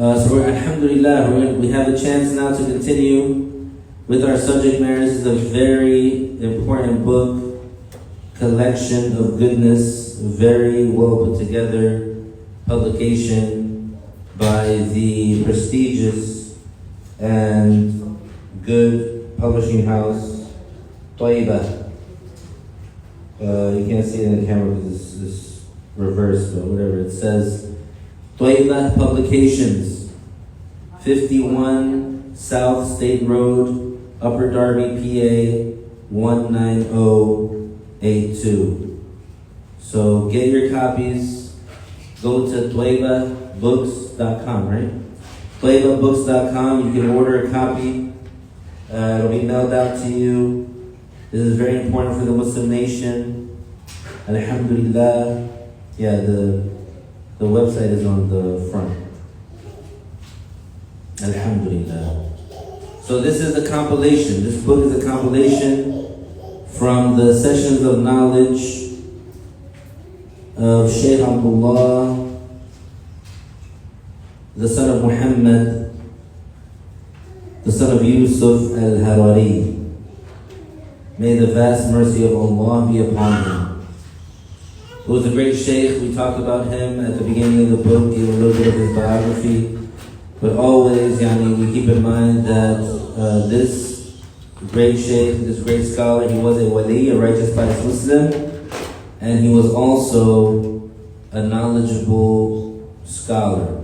Alhamdulillah, we have a chance now to continue with our subject matter. This is a very important book, collection of goodness, very well put together publication by the prestigious and good publishing house, Twaibah. You can't see it in the camera because it's reversed, but whatever it says. Twaibah Publications, 51 South State Road, Upper Darby, PA, 19082. So get your copies. Go to twaibahbooks.com, right? twaibahbooks.com. You can order a copy. It'll be mailed out to you. This is very important for the Muslim nation. Alhamdulillah. Yeah, the website is on the front. Alhamdulillah. So this is a compilation. This book is a compilation from the sessions of knowledge of Shaykh Abdullah, the son of Muhammad, the son of Yusuf al-Harari. May the vast mercy of Allah be upon him. He was a great sheikh. We talked about him at the beginning of the book, gave a little bit of his biography. But always, we keep in mind that this great sheikh, this great scholar, he was a wali, a righteous pious Muslim, and he was also a knowledgeable scholar,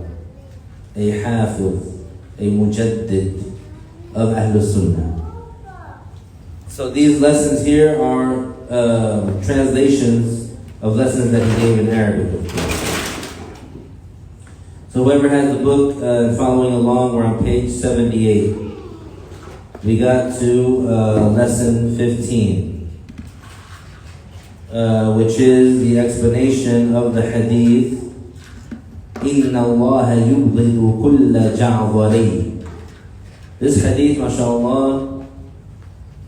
a hafiz, a mujaddid of Ahlul Sunnah. So these lessons here are translations of lessons that he gave in Arabic, of course. So whoever has the book following along, we're on page 78. We got to lesson 15, which is the explanation of the hadith, إِنَّ اللَّهَ يُبْغِضُ كُلَّ جَعْظَرِيٍّ. This hadith, mashallah,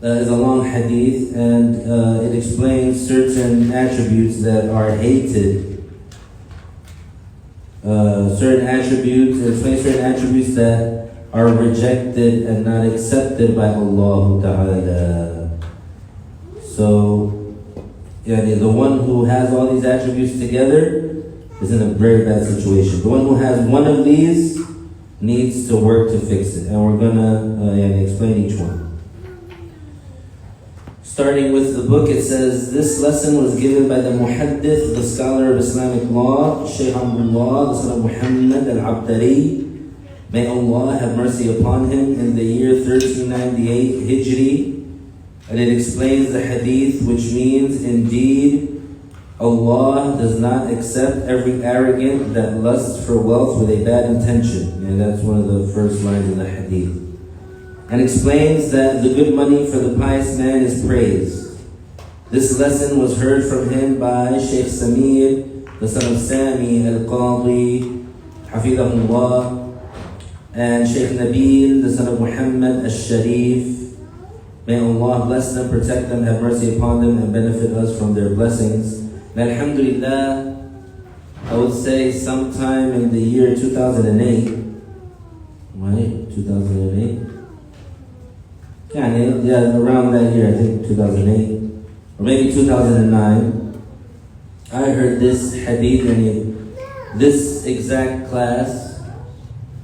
is a long hadith, and it explains certain attributes that are hated. It explains certain attributes that are rejected and not accepted by Allah Ta'ala. So, the one who has all these attributes together is in a very bad situation. The one who has one of these needs to work to fix it, and we're gonna explain each one. Starting with the book, it says, this lesson was given by the muhaddith, the scholar of Islamic law, Shaykh Abdullah, the son of Muhammad al-Abdari. May Allah have mercy upon him, in the year 1398 Hijri. And it explains the hadith, which means, indeed, Allah does not accept every arrogant that lusts for wealth with a bad intention. And that's one of the first lines of the hadith. And explains that the good money for the pious man is praised. This lesson was heard from him by Shaykh Samir, the son of Sami al-Qadi, Hafidahullah, and Shaykh Nabil, the son of Muhammad al-Sharif. May Allah bless them, protect them, have mercy upon them, and benefit us from their blessings. And alhamdulillah, I would say sometime in the year 2008, right? 2008? Yeah, around that year, I think 2008, or maybe 2009, I heard this hadith and this exact class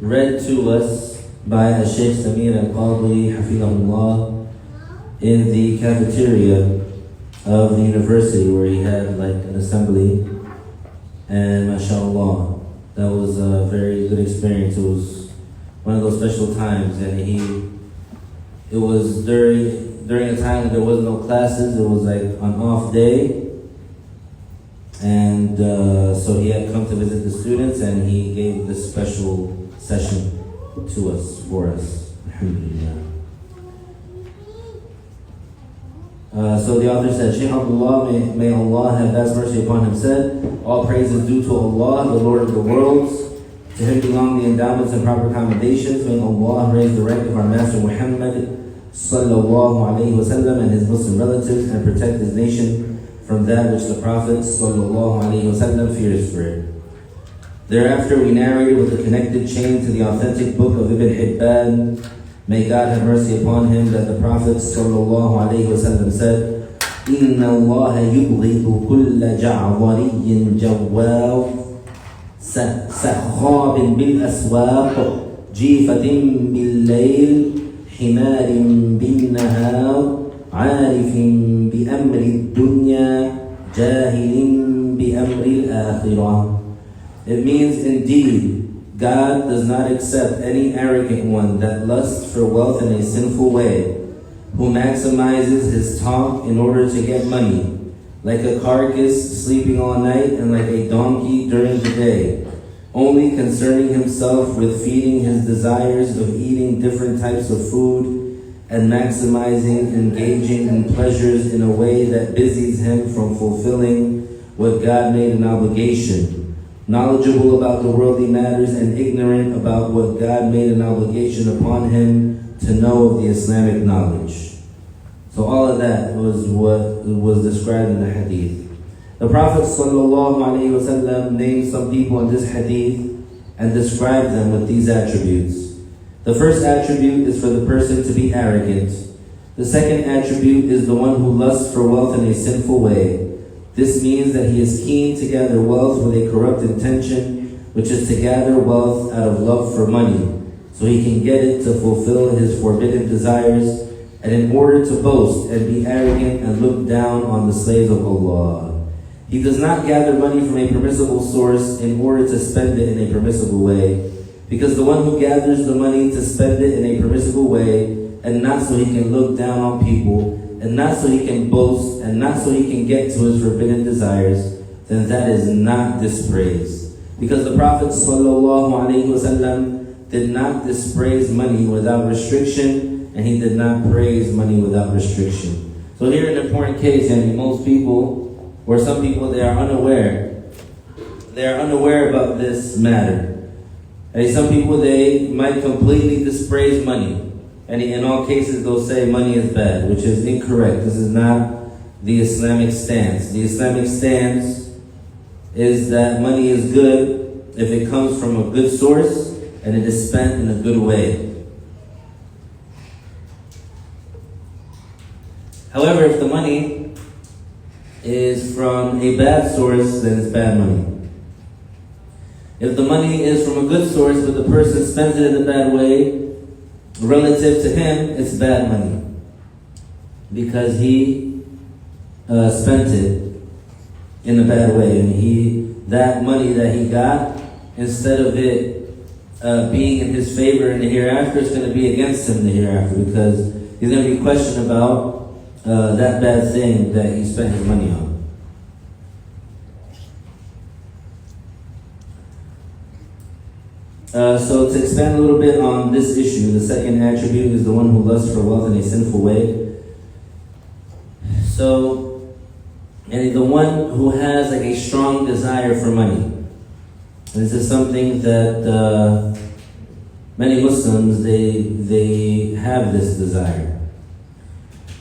read to us by Shaykh Samir al-Qadi, Hafidahullah, in the cafeteria of the university where he had like an assembly, and mashallah, that was a very good experience. It was one of those special times, and it was during a time that there was no classes. It was like an off day, and so he had come to visit the students, and he gave this special session to us, for us. Alhamdulillah. So the author said, Shaykh Abdullah, may Allah have vast mercy upon him, said, all praise is due to Allah, the Lord of the worlds. To him belong the endowments and proper commendations. May Allah raise the rank of our Master Muhammad sallallahu alayhi wa sallam and his Muslim relatives, and protect his nation from that which the Prophet sallallahu alayhi wa sallam fears for it. Thereafter, we narrated with a connected chain to the authentic book of Ibn Hibban. May God have mercy upon him, that the Prophet ﷺ said, إِنَّ اللَّهَ يُبْغِضُ كُلَّ جَعْظَرِيٍّ جَوَّاوٍ سَخَّابٍ بِالْأَسْوَاقِ جِيفَةٍ بِاللَّيْلِ حِمَارٍ بِالنَّهَارِ عَارِفٍ بِأَمْرِ الدُّنْيَا جَاهِلٍ بِأَمْرِ الْآخِرَةِ. It means, indeed, God does not accept any arrogant one that lusts for wealth in a sinful way, who maximizes his talk in order to get money, like a carcass sleeping all night and like a donkey during the day, only concerning himself with feeding his desires of eating different types of food and maximizing engaging in pleasures in a way that busies him from fulfilling what God made an obligation, knowledgeable about the worldly matters and ignorant about what God made an obligation upon him to know of the Islamic knowledge. So all of that was what was described in the hadith. The Prophet ﷺ named some people in this hadith and described them with these attributes. The first attribute is for the person to be arrogant. The second attribute is the one who lusts for wealth in a sinful way. This means that he is keen to gather wealth with a corrupt intention, which is to gather wealth out of love for money, so he can get it to fulfill his forbidden desires, and in order to boast and be arrogant and look down on the slaves of Allah. He does not gather money from a permissible source in order to spend it in a permissible way, because the one who gathers the money to spend it in a permissible way, and not so he can look down on people, and not so he can boast, and not so he can get to his forbidden desires, then that is not dispraise. Because the Prophet ﷺ did not dispraise money without restriction, and he did not praise money without restriction. So here an important case, and most people, or some people, they are unaware. They are unaware about this matter. And some people, they might completely dispraise money. And in all cases, they'll say money is bad, which is incorrect. This is not the Islamic stance. The Islamic stance is that money is good if it comes from a good source and it is spent in a good way. However, if the money is from a bad source, then it's bad money. If the money is from a good source, but the person spends it in a bad way, relative to him, it's bad money, because he spent it in a bad way, and that money that he got, instead of it being in his favor in the hereafter, it's going to be against him in the hereafter, because he's going to be questioned about that bad thing that he spent his money on. So to expand a little bit on this issue, the second attribute is the one who lusts for wealth in a sinful way. So, and the one who has like a strong desire for money. And this is something that many Muslims, they have this desire.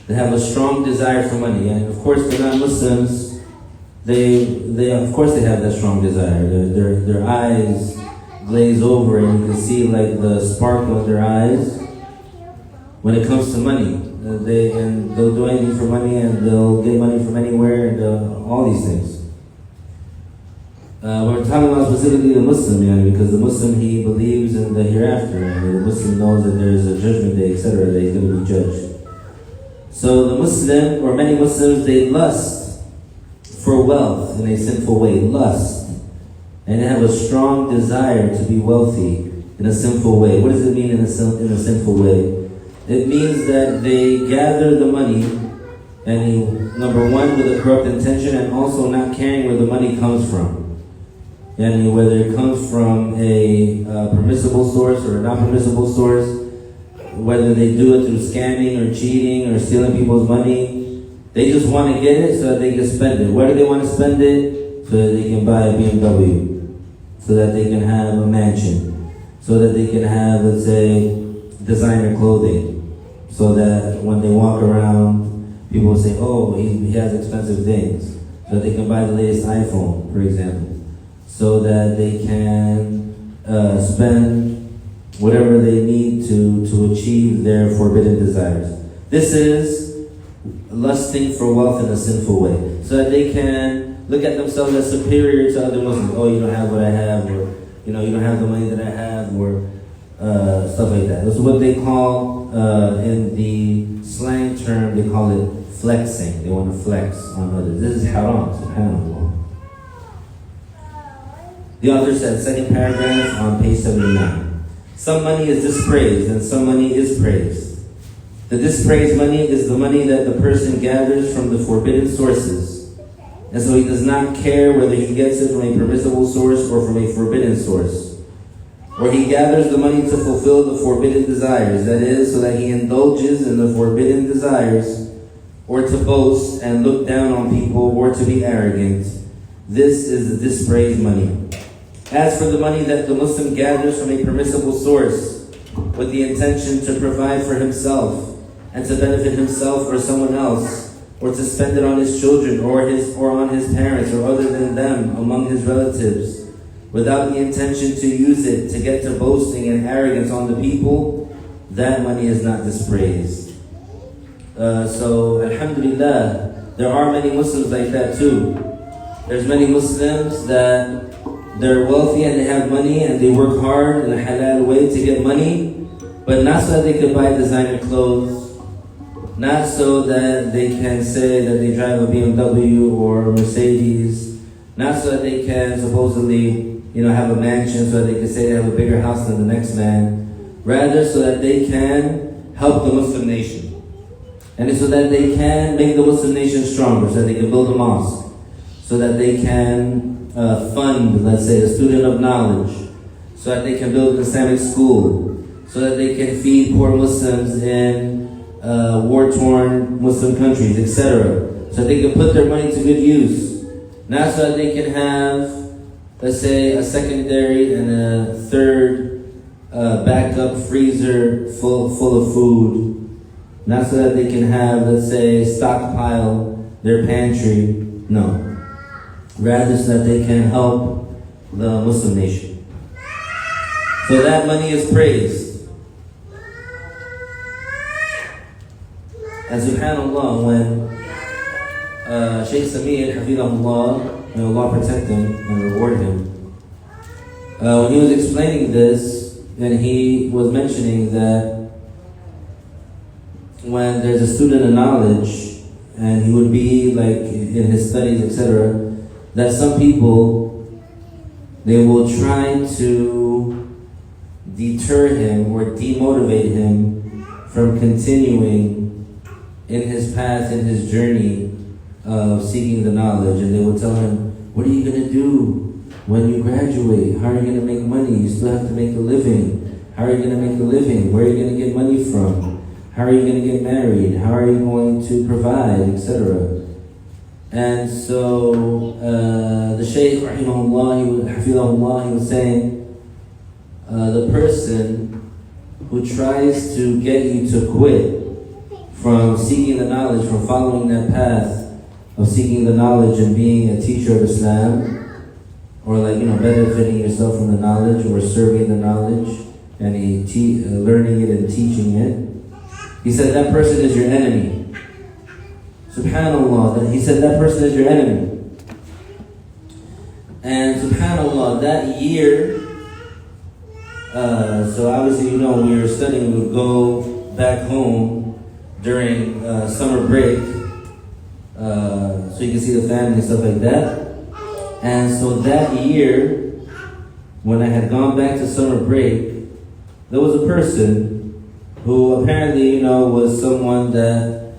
They have a strong desire for money, and of course the non-Muslims, they of course they have that strong desire. Their eyes glaze over, and you can see like the sparkle in their eyes when it comes to money. They'll do anything for money, and they'll get money from anywhere, and all these things. We're talking about specifically the Muslim, because the Muslim, he believes in the hereafter, and the Muslim knows that there is a judgment day, etc., that he's going to be judged. So the Muslim, or many Muslims, they lust for wealth in a sinful way, lust. And they have a strong desire to be wealthy in a sinful way. What does it mean in a sinful way? It means that they gather the money, and number one, with a corrupt intention, and also not caring where the money comes from. And whether it comes from a permissible source or a non-permissible source, whether they do it through scamming or cheating or stealing people's money, they just want to get it so that they can spend it. Where do they want to spend it? So that they can buy a BMW, so that they can have a mansion, so that they can have, let's say, designer clothing, so that when they walk around, people will say, oh, he has expensive things, so that they can buy the latest iPhone, for example. so that they can spend whatever they need to achieve their forbidden desires. This is lusting for wealth in a sinful way, so that they can look at themselves as superior to other Muslims. Oh, you don't have what I have, or you don't have the money that I have, or stuff like that. This is what they call, in the slang term, they call it flexing. They want to flex on others. This is haram, subhanAllah. The author said, second paragraph on page 79. Some money is dispraised and some money is praised. The dispraised money is the money that the person gathers from the forbidden sources. And so he does not care whether he gets it from a permissible source or from a forbidden source. Or he gathers the money to fulfill the forbidden desires, that is, so that he indulges in the forbidden desires, or to boast and look down on people, or to be arrogant. This is the dispraised money. As for the money that the Muslim gathers from a permissible source, with the intention to provide for himself, and to benefit himself or someone else, or to spend it on his children, or on his parents, or other than them, among his relatives, without the intention to use it to get to boasting and arrogance on the people, that money is not dispraised. So, alhamdulillah, there are many Muslims like that too. There's many Muslims that they're wealthy and they have money and they work hard in a halal way to get money, but not so that they can buy designer clothes, not so that they can say that they drive a BMW or a Mercedes, not so that they can supposedly, have a mansion so that they can say they have a bigger house than the next man. Rather, so that they can help the Muslim nation. And so that they can make the Muslim nation stronger, so that they can build a mosque, so that they can fund, let's say, a student of knowledge, so that they can build an Islamic school, so that they can feed poor Muslims in war-torn Muslim countries, etc. So that they can put their money to good use. Not so that they can have, let's say, a secondary and a third backup freezer full of food. Not so that they can have, let's say, stockpile their pantry. No. Rather so that they can help the Muslim nation. So that money is praised. And subhanAllah, when Shaykh Samir, Hafidahullah, may Allah protect him and reward him, when he was explaining this, then he was mentioning that when there's a student of knowledge, and he would be like in his studies, etc., that some people, they will try to deter him or demotivate him from continuing in his path, in his journey of seeking the knowledge. And they will tell him, what are you going to do when you graduate? How are you going to make money? You still have to make a living. How are you going to make a living? Where are you going to get money from? How are you going to get married? How are you going to provide, etc.? And so the Shaykh, Hafidahullah, he was saying, the person who tries to get you to quit from seeking the knowledge, from following that path of seeking the knowledge and being a teacher of Islam, or benefiting yourself from the knowledge or serving the knowledge and learning it and teaching it, he said that person is your enemy. SubhanAllah, he said that person is your enemy. And SubhanAllah, that year, so obviously when we were studying, we would go back home during summer break, so you can see the family and stuff like that. And so that year, when I had gone back to summer break, there was a person who apparently, was someone that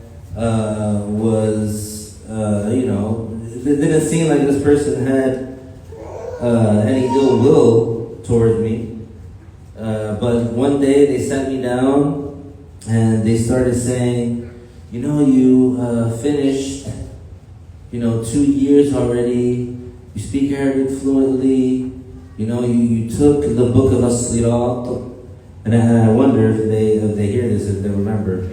it didn't seem like this person had any ill will towards me. But one day they sat me down and they started saying, you finished, 2 years already. You speak Arabic fluently. You took the book of As-Sirat. And I wonder if they hear this, if they remember.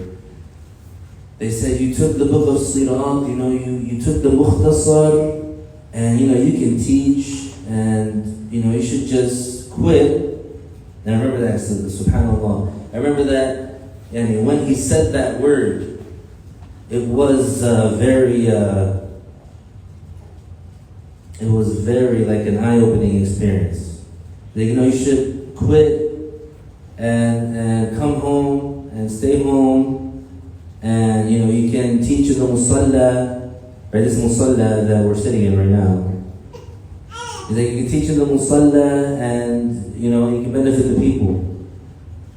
They said, you took the book of Sirat, you took the Mukhtasar, and you can teach and you should just quit. And I remember that, subhanAllah. I remember that, and when he said that word, it was very like an eye-opening experience. That, you should quit and come home and stay home, and you can teach in the musalla, right? This musalla that we're sitting in right now. He's like, you can teach in the musalla, and you can benefit the people.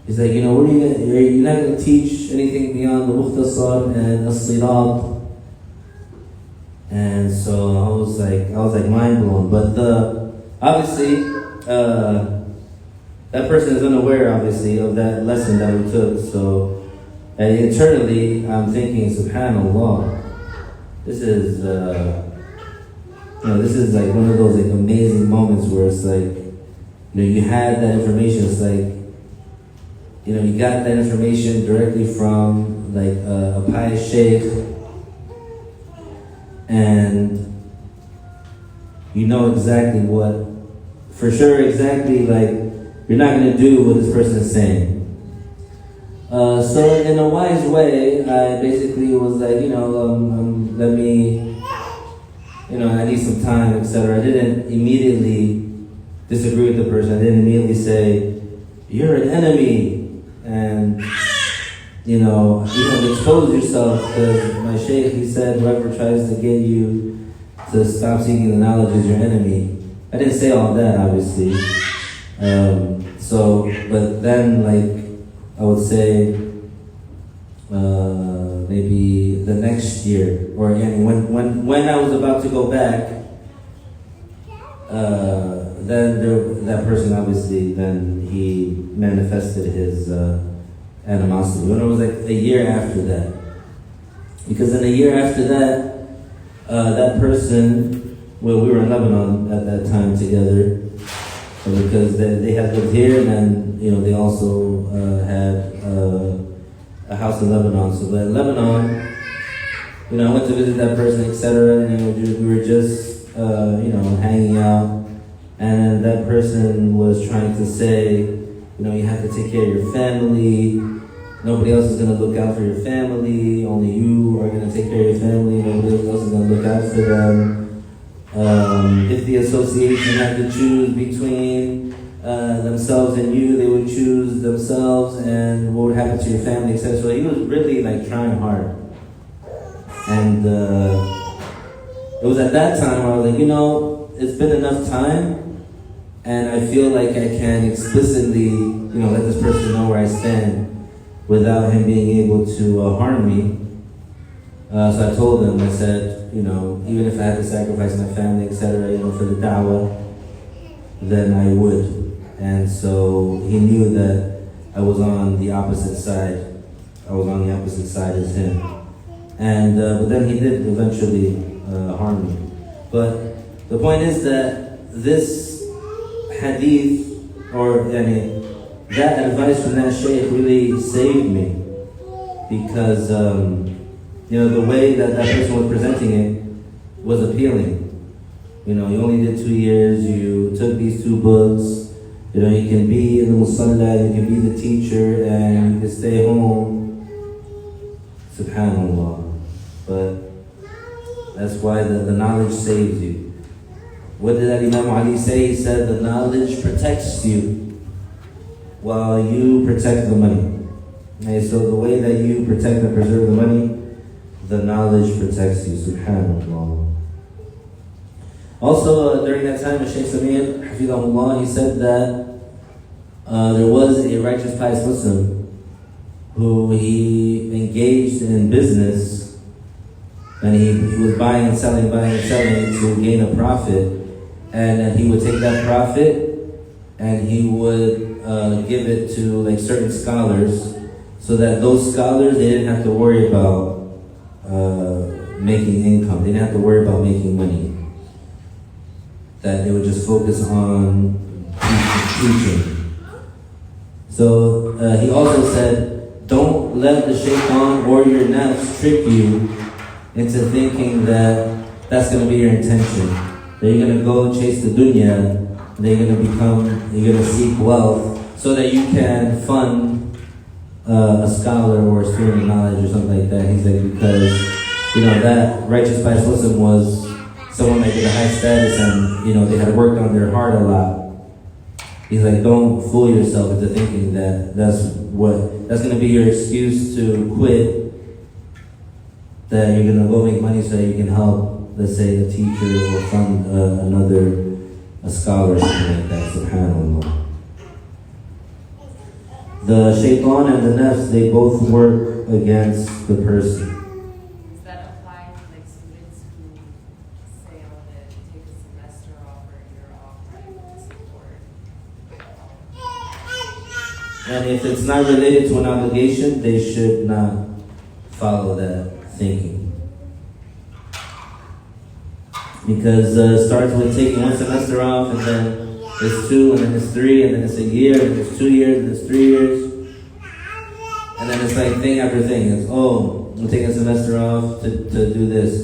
He's like, what are you're not going to teach anything beyond the mukhtasar and as-sirat. And so I was like mind blown. But obviously, that person is unaware, obviously, of that lesson that we took. So internally, I'm thinking, subhanAllah, this is this is like one of those like amazing moments where it's like, you had that information. It's like, you got that information directly from like a pious sheikh, and you know exactly what, for sure, exactly like you're not going to do what this person is saying. So in a wise way, I basically was like, let me, I need some time, etc. I didn't immediately disagree with the person. I didn't immediately say, you're an enemy, and expose yourself, because my sheikh, he said, whoever tries to get you to stop seeking the knowledge is your enemy. I didn't say all that, obviously. But then, like, I would say, maybe the next year, or again, when I was about to go back, then that person, obviously, then he manifested his animosity. When it was like a year after that, because in a year after that, that person, well, we were in Lebanon at that time together, because they had lived here, and then they also had a house in Lebanon. So in Lebanon, I went to visit that person, etc. And we were just hanging out, and that person was trying to say, you have to take care of your family. Nobody else is going to look out for your family. Only you are going to take care of your family. Nobody else is going to look out for them. If the association had to choose between themselves and you, they would choose themselves, and what would happen to your family, etc. So he was really like trying hard. And it was at that time where I was like, it's been enough time, and I feel like I can explicitly, let this person know where I stand without him being able to harm me. So I told him, I said, even if I had to sacrifice my family, etc., for the da'wah, then I would. And so he knew that I was on the opposite side. I was on the opposite side as him. And but then he did eventually harm me. But the point is that this hadith, or that advice from that shaykh really saved me, because the way that person was presenting it was appealing. You only did 2 years, you took these 2 books, you can be in the musalla, you can be the teacher, and you can stay home. Subhanallah. But that's why the knowledge saves you. What did Imam Ali say? He said the knowledge protects you while you protect the money. Okay, so the way that you protect and preserve the money, the knowledge protects you. Subhanallah. Also, during that time, Shaykh Samir, Hafidahullah, he said that there was a righteous pious Muslim who he engaged in business, and he was buying and selling to gain a profit, and then he would take that profit and he would give it to like certain scholars, so that those scholars, they didn't have to worry about making income. They didn't have to worry about making money. That they would just focus on teaching. So he also said, don't let the shaitan or your nafs trick you into thinking that that's going to be your intention. that you're gonna go chase the dunya, that you're gonna seek wealth so that you can fund a scholar or a student of knowledge or something like that. He's like, because that righteous pious Muslim was someone that did a high status, and they had worked on their heart a lot. He's like, don't fool yourself into thinking that that's going to be your excuse to quit, that you're going to go make money so that you can help, let's say, a teacher or fund a scholar or something like that. SubhanAllah. The shaitan and the nafs, they both work against the person. Does that apply to like students who say, oh, that take a semester off or a year off to support? And if it's not related to an obligation, they should not follow that thinking. Because it starts with taking one semester off, and then it's 2, and then it's 3, and then it's a year, and it's 2 years, and it's 3 years. And then it's like thing after thing. It's, I'm taking a semester off to do this.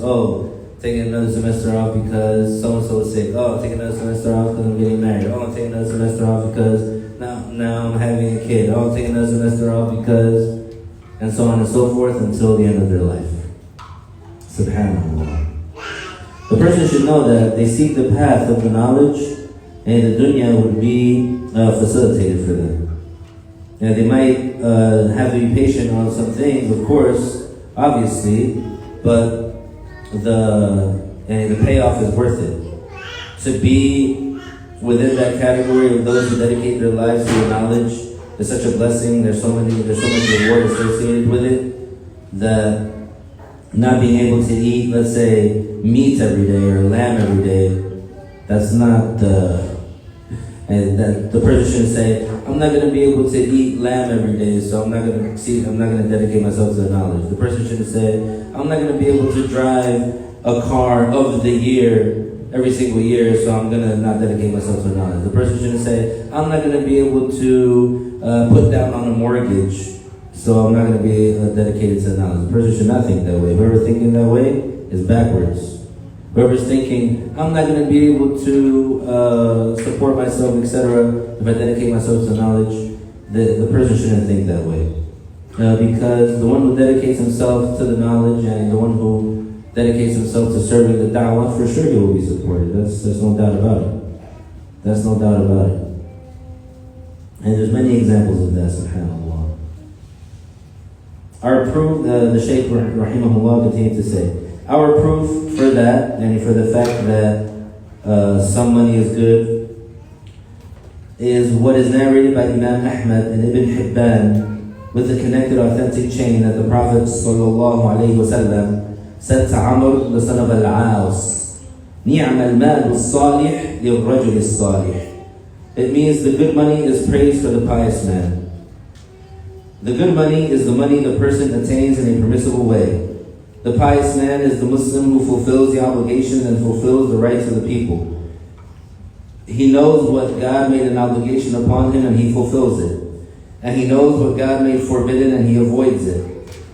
Taking another semester off because so-and-so is sick. I'm taking another semester off because I'm getting married. I'm taking another semester off because now I'm having a kid. I'm taking another semester off because, and so on and so forth until the end of their life. SubhanAllah. The person should know that they seek the path of the knowledge, and the dunya would be facilitated for them. And they might have to be patient on some things, of course, obviously, but the payoff is worth it. To be within that category of those who dedicate their lives to the knowledge is such a blessing. There's so much reward associated with it that not being able to eat, let's say, meat every day or lamb every day, that's not and that the person shouldn't say, I'm not going to be able to eat lamb every day, so I'm not going to dedicate myself to the knowledge. The person shouldn't say, I'm not going to be able to drive a car of the year every single year, so I'm going to not dedicate myself to the knowledge. The person shouldn't say, I'm not going to be able to put down on a mortgage, so I'm not going to be dedicated to the knowledge. The person should not think that way. Whoever thinking that way is backwards. Whoever's thinking, I'm not going to be able to support myself, etc., if I dedicate myself to knowledge, the person shouldn't think that way. Because the one who dedicates himself to the knowledge and the one who dedicates himself to serving the da'wah, for sure he will be supported. There's no doubt about it. That's no doubt about it. And there's many examples of that, subhanAllah. Our proof, the Shaykh Rahimahullah continued to say, our proof for that, and for the fact that some money is good, is what is narrated by Imam Ahmad and Ibn Hibban with the connected authentic chain that the Prophet ﷺ said to Amr, the son of Al-Aas, نِعْمَ الْمَالُ الصَّالِحِ لِلرَّجُلِ الصَّالِحِ. It means the good money is praise for the pious man. The good money is the money the person attains in a permissible way. The pious man is the Muslim who fulfills the obligations and fulfills the rights of the people. He knows what God made an obligation upon him and he fulfills it. And he knows what God made forbidden and he avoids it.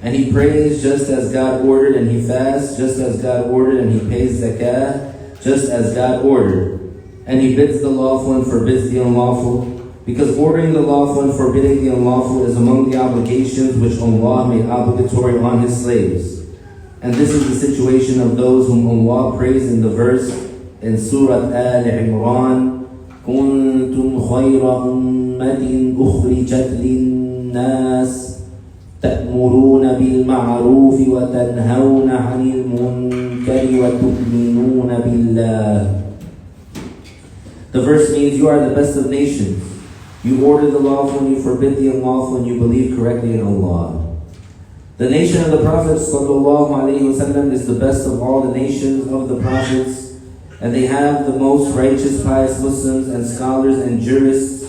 And he prays just as God ordered, and he fasts just as God ordered, and he pays zakah just as God ordered. And he bids the lawful and forbids the unlawful, because ordering the lawful and forbidding the unlawful is among the obligations which Allah made obligatory on his slaves. And this is the situation of those whom Allah praised in the verse in Surah Al-Imran, كُنْتُمْ خَيْرَ أُمَّةٍ أُخْرِجَتْ لِلنَّاسِ تَأْمُرُونَ بِالْمَعْرُوفِ وَتَنْهَوْنَ عَنِ الْمُنْكَرِ وَتُؤْمِنُونَ بِاللَّهِ. The verse means you are the best of nations. You order the lawful and you forbid the unlawful, and you believe correctly in Allah. The nation of the Prophet ﷺ is the best of all the nations of the Prophets, and they have the most righteous, pious Muslims and scholars and jurists,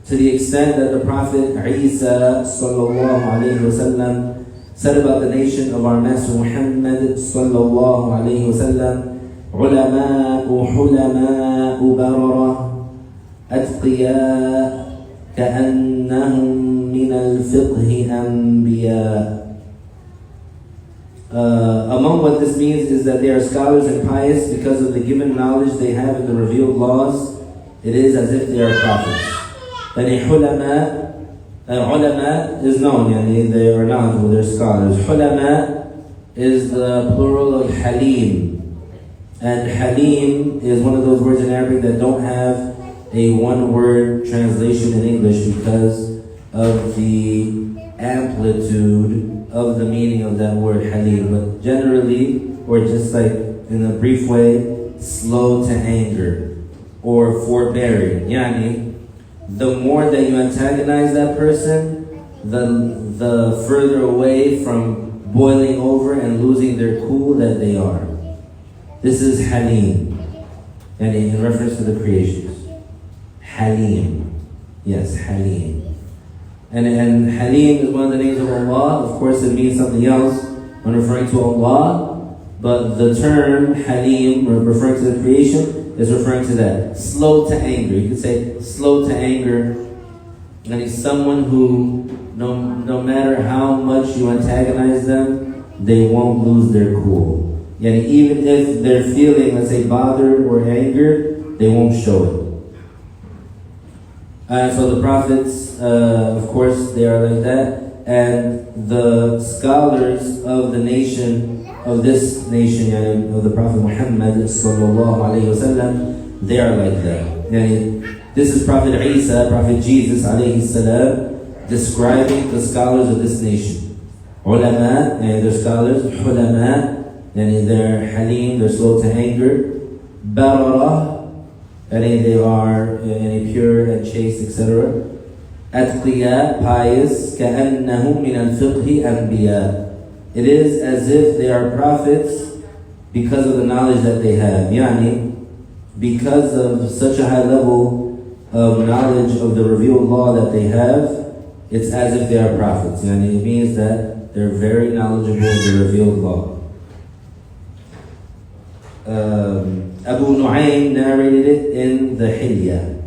to the extent that the Prophet Isa ﷺ said about the nation of our Master Muhammad ﷺ, علماء حلماء بررة أتقياء كأنهم من الفقه أنبياء. Among what this means is that they are scholars and pious because of the given knowledge they have in the revealed laws. It is as if they are prophets. Ulama is known, they are knowledgeable, they're scholars. Hulama is the plural of halim. And halim is one of those words in Arabic that don't have a one-word translation in English because of the amplitude of the meaning of that word halim. But generally, or just like in a brief way, slow to anger or forbearing. The more that you antagonize that person, the further away from boiling over and losing their cool that they are. This is Halim, and in reference to the creations. Halim. Yes, Halim. And Halim is one of the names of Allah. Of course, it means something else when referring to Allah, but the term Halim, referring to the creation, is referring to that. Slow to anger. You could say slow to anger. And he's someone who, no matter how much you antagonize them, they won't lose their cool. Even if they're feeling, let's say, bothered or angered, they won't show it. So the prophets, of course, they are like that. And the scholars of the nation, of this nation, of the Prophet Muhammad sallallahu alayhi wasallam, they are like that. This is Prophet Isa, Prophet Jesus alayhi salam, describing the scholars of this nation. Ulama, they're scholars. Hulama, they're halim, they're slow to anger. Barara, they are pure and chaste, etc. Atqiya, pious. كأنهم من الفقه أنبياء. It is as if they are prophets because of the knowledge that they have. Because of such a high level of knowledge of the revealed law that they have, it's as if they are prophets. It means that they're very knowledgeable of the revealed law. Abu Nu'aym narrated it in the Hilya.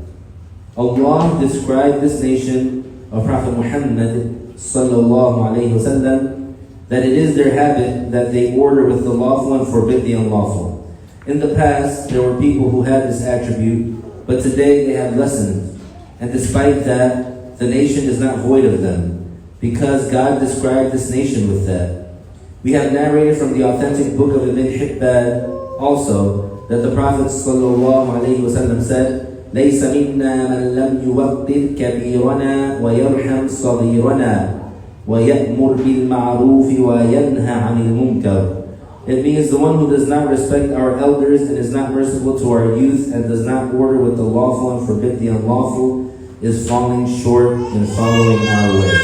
Allah described this nation of Prophet Muhammad sallallahu alayhi wasallam that it is their habit that they order with the lawful and forbid the unlawful. In the past, there were people who had this attribute, but today they have lessened. And despite that, the nation is not void of them, because God described this nation with that. We have narrated from the authentic book of Ibn Hibban also that the Prophet ﷺ said, لَيْسَ مِنَّا مَنْ لَمْ يُوَقِّرْ كَبِيرَنَا وَيَرْحَمْ صَغِيرَنَا وَيَأْمُرْ بِالْمَعْرُوفِ وَيَنْهَى عَنِ الْمُنْكَرِ. It means the one who does not respect our elders and is not merciful to our youth and does not order with the lawful and forbid the unlawful is falling short in following our way.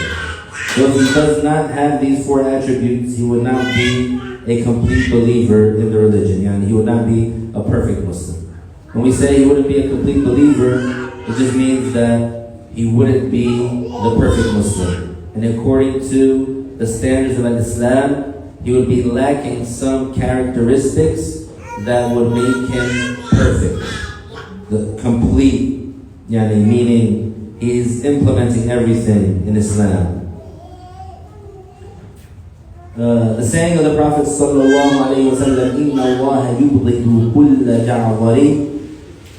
So if he does not have these four attributes, he would not be a complete believer in the religion. He would not be a perfect Muslim. When we say he wouldn't be a complete believer, it just means that he wouldn't be the perfect Muslim. And according to the standards of Islam, he would be lacking some characteristics that would make him perfect. The complete, meaning he's implementing everything in Islam. The saying of the Prophet sallallahu alaihi wasallam, "Inna Allah yubghidu kulla ja'wari,"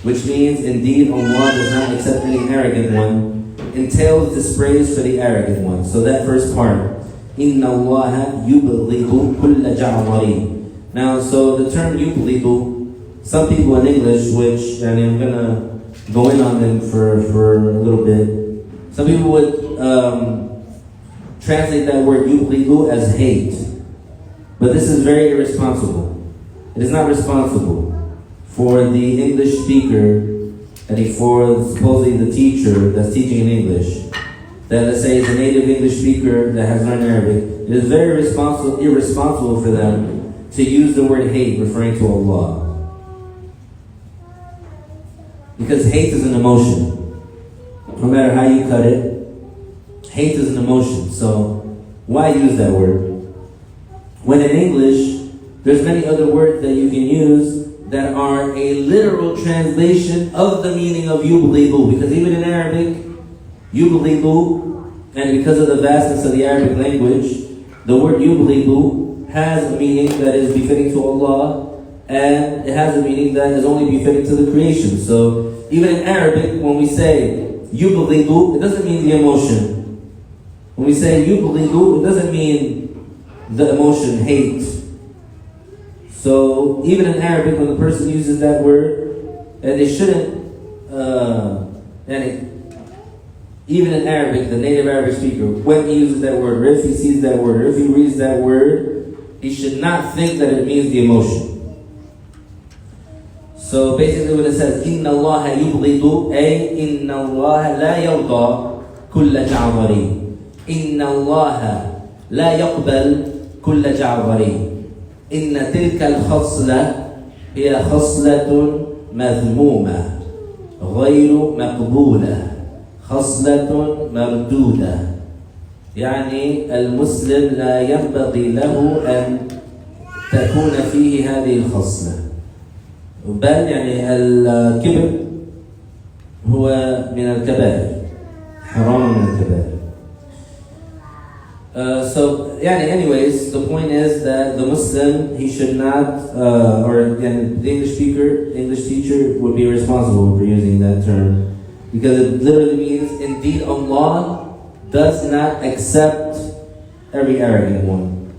which means indeed Allah does not accept any arrogant one, entails dispraise for the arrogant one. So that first part, "Inna Allah yubghidu kulla ja'wari." Now, so the term yubghidu, some people in English, which I'm gonna go in on them for a little bit. Some people would translate that word yubghidu as hate. But this is very irresponsible. It is not responsible for the English speaker and for supposedly the teacher that's teaching in English, that let's say is a native English speaker that has learned Arabic. It is very irresponsible for them to use the word hate referring to Allah. Because hate is an emotion. No matter how you cut it, hate is an emotion. So why use that word? When in English, there's many other words that you can use that are a literal translation of the meaning of yubghidu. Because even in Arabic, yubghidu, and because of the vastness of the Arabic language, the word yubghidu has a meaning that is befitting to Allah, and it has a meaning that is only befitting to the creation. So even in Arabic, when we say yubghidu, it doesn't mean the emotion. When we say yubghidu, it doesn't mean the emotion, hate. So even in Arabic, when the person uses that word, and they shouldn't, even in Arabic, the native Arabic speaker, when he uses that word, or if he sees that word, or if he reads that word, he should not think that it means the emotion. So basically when it says, إِنَّ اللَّهَ يُبْغِضُ أي إِنَّ اللَّهَ لَا يَرْضَى كُلَّ جَعْظَرِي إِنَّ اللَّهَ لَا يَقْبَلْ كُلَّ جَعْظَرِي إِنَّ تِلْكَ الْخَصْلَةِ هي خصلة مذمومة غير مقبولة خصلة مردودة. يعني المسلم لا ينبغي له أن تكون فيه هذه الخصلة، بل يعني الكبر هو من الكبائر، حرام من الكبائر. Anyways, the point is that the Muslim, he should not, the English teacher would be responsible for using that term, because it literally means, indeed Allah does not accept every arrogant one.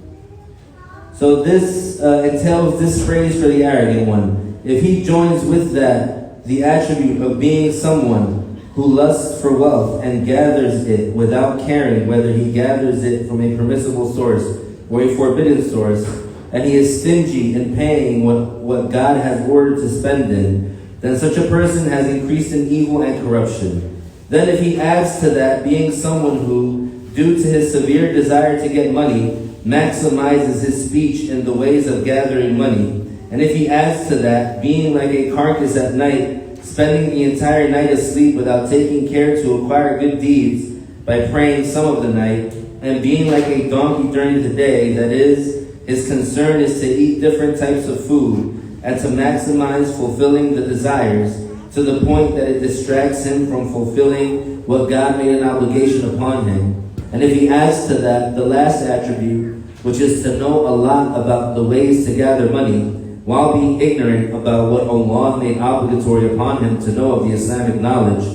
So this entails this phrase for the arrogant one. If he joins with that the attribute of being someone who lusts for wealth and gathers it without caring whether he gathers it from a permissible source or a forbidden source, and he is stingy in paying what God has ordered to spend in, then such a person has increased in evil and corruption. Then if he adds to that being someone who, due to his severe desire to get money, maximizes his speech in the ways of gathering money, and if he adds to that being like a carcass at night, spending the entire night asleep without taking care to acquire good deeds by praying some of the night, and being like a donkey during the day, that is, his concern is to eat different types of food and to maximize fulfilling the desires to the point that it distracts him from fulfilling what God made an obligation upon him. And if he adds to that the last attribute, which is to know a lot about the ways to gather money, while being ignorant about what Allah made obligatory upon him to know of the Islamic knowledge,